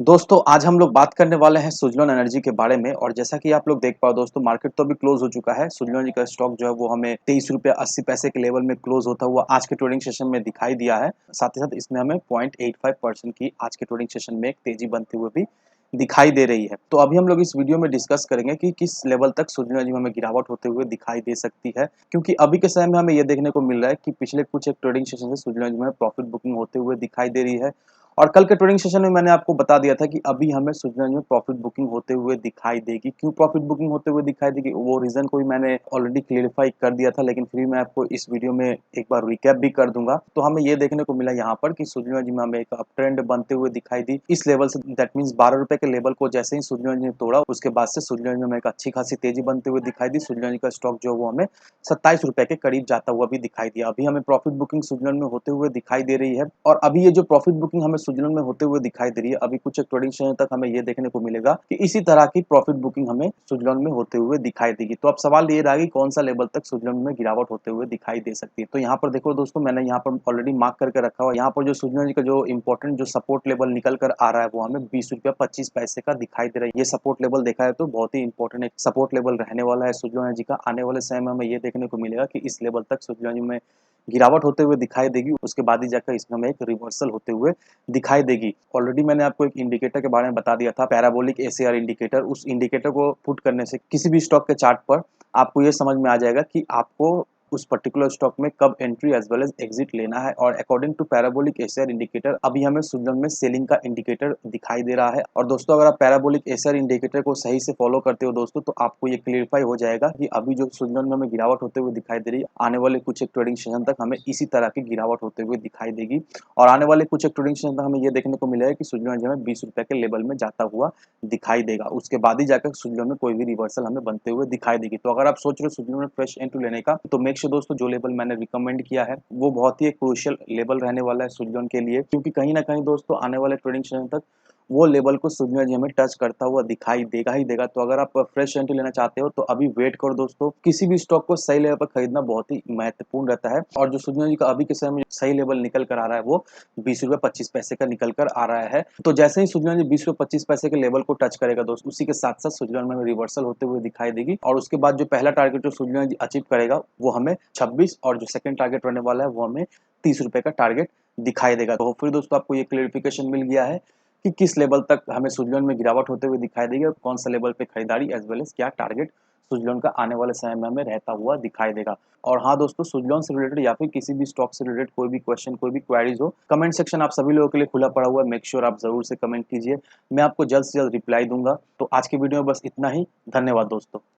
दोस्तों आज हम लोग बात करने वाले हैं सुज़लोन एनर्जी के बारे में। और जैसा कि आप लोग देख पाओ दोस्तों, मार्केट तो अभी क्लोज हो चुका है। सुज़लोन जी का स्टॉक जो है वो हमें ₹23.80 के लेवल में क्लोज होता हुआ आज के ट्रेडिंग सेशन में दिखाई दिया है। साथ ही साथ इसमें हमें 0.85% की आज के ट्रेडिंग सेशन में एक तेजी बनते हुए भी दिखाई दे रही है। तो अभी हम लोग इस वीडियो में डिस्कस करेंगे कि किस लेवल तक सुज़लोन एनर्जी में हमें गिरावट होते हुए दिखाई दे सकती है, क्योंकि अभी के समय में हमें ये देखने को मिल रहा है कि पिछले कुछ एक ट्रेडिंग सेशन से सुज़लोन एनर्जी में प्रॉफिट बुकिंग होते हुए दिखाई दे रही है। और कल के ट्रेडिंग सेशन में मैंने आपको बता दिया था कि अभी हमें सुज़लोन में प्रॉफिट बुकिंग होते हुए दिखाई देगी। क्यों प्रॉफिट बुकिंग होते हुए दिखाई देगी, वो रीज़न को भी मैंने ऑलरेडी क्लेरिफाई कर दिया था, लेकिन फिर मैं आपको इस वीडियो में एक बार रिकैप भी कर दूंगा। तो हमें ये देखने को मिला यहाँ पर कि सुज़लोन में हमें एक अप ट्रेंड बनते हुए दिखाई दी इस लेवल से। दैट मीन्स ₹12 के लेवल को जैसे ही सुज़लोन ने तोड़ा, उसके बाद से सुज़लोन में हमें एक अच्छी खासी तेजी बनते हुए दिखाई दी। सुज़लोन का स्टॉक जो वो हमें ₹27 के करीब जाता हुआ भी दिखाई दिया। अभी हमें प्रॉफिट बुकिंग सुज़लोन में होते हुए दिखाई दे रही है। और अभी ये जो प्रॉफिट बुकिंग हमें सुज़लोन में होते हुए दिखाई दे रही है, अभी कुछ एक ट्रेडिंग सेशन तक हमें ये देखने को मिलेगा कि इसी तरह की प्रॉफिट बुकिंग हमें सुज़लोन में होते हुए दिखाई देगी। तो अब सवाल ये रहा कि कौन सा लेवल तक सुज़लोन में गिरावट होते हुए दिखाई दे सकती है। तो यहाँ पर देखो दोस्तों, मैंने यहाँ पर ऑलरेडी मार्क करके रखा हुआ है। यहाँ पर जो सुज़लोन का जो इंपॉर्टेंट जो सपोर्ट लेवल निकल कर आ रहा है वो हमें ₹20.25 का दिखाई दे रहा है। ये सपोर्ट लेवल देखा है तो बहुत ही इंपॉर्टेंट एक सपोर्ट लेवल रहने वाला है सुज़लोन जी का। आने वाले समय में हमें ये देखने को मिलेगा कि इस लेवल तक सुज़लोन में गिरावट होते हुए दिखाई देगी। उसके बाद ही जाकर इसमें हमें एक रिवर्सल होते हुए दिखाई देगी। ऑलरेडी मैंने आपको एक इंडिकेटर के बारे में बता दिया था, पैराबोलिक एसीआर इंडिकेटर। उस इंडिकेटर को पुट करने से किसी भी स्टॉक के चार्ट पर आपको ये समझ में आ जाएगा कि आपको उस पर्टिकुलर स्टॉक में कब entry as well as exit लेना है। और according to parabolic SAR indicator अभी हमें सुज़लोन में सेलिंग का इंडिकेटर दिखाई दे रहा है। और दोस्तों, अगर आप पैराबोलिक एसीआर इंडिकेटर को सही से फॉलो करते हो दोस्तों, तो आपको ये क्लियरफाई हो जाएगा कि अभी जो सुज़लोन में हमें गिरावट होते हुए दिखाई दे रही है, आने वाले कुछ एक ट्रेडिंग सेशन तक हमें इसी तरह की गिरावट होते हुए दिखाई देगी। और आने वाले कुछ एक ट्रेडिंग सेशन तक हमें ये देखने को मिलेगा कि सुज़लोन जो है ₹20 के लेवल में जाता हुआ दिखाई देगा। उसके बाद ही जाकर सुज़लोन में कोई भी रिवर्सल हमें बनते हुए दिखाई देगी। तो अगर आप सोच रहे हो सुज़लोन में फ्रेश एंट्री लेने का, तो मेक श्योर दोस्तों जो लेवल मैंने रिकमेंड किया है वो बहुत ही एक क्रूशियल लेवल रहने वाला है सुज़लोन के लिए। क्योंकि कहीं न कहीं दोस्तों आने वाले ट्रेडिंग सेशन तक वो लेवल को सुज़लोन हमें टच करता हुआ दिखाई देगा ही देगा। तो अगर आप फ्रेश एंट्री लेना चाहते हो तो अभी वेट करो दोस्तों। किसी भी स्टॉक को सही लेवल पर खरीदना बहुत ही महत्वपूर्ण रहता है। और जो सुज़लोन का अभी के समय में सही लेवल निकल कर आ रहा है वो ₹20.25 का निकल कर आ रहा है। तो जैसे ही सुज़लोन ₹20.25 के लेवल को टच करेगा दोस्तों, उसी के साथ-साथ सुज़लोन में रिवर्सल होते हुए दिखाई देगी। और उसके बाद जो पहला टारगेट जो सुज़लोन अचीव करेगा वो हमें 26, और जो सेकंड टारगेट रहने वाला है वो हमें ₹30 का टारगेट दिखाई देगा। तो होपफुली दोस्तों आपको ये क्लेरिफिकेशन मिल गया है कि किस लेवल तक हमें सुज़लोन में गिरावट होते हुए दिखाई देगी और कौन सा लेवल पे खरीदारी एज वेल एज क्या टारगेट सुज़लोन का आने वाले समय में हमें रहता हुआ दिखाई देगा। और हाँ दोस्तों, सुज़लोन से रिलेटेड या फिर किसी भी स्टॉक से रिलेटेड कोई भी क्वेश्चन, कोई भी क्वेरीज हो, कमेंट सेक्शन आप सभी लोगों के लिए खुला पड़ा हुआ है। मेक श्योर आप जरूर से कमेंट कीजिए, मैं आपको जल्द से जल्द रिप्लाई दूंगा। तो आज की वीडियो में बस इतना ही। धन्यवाद दोस्तों।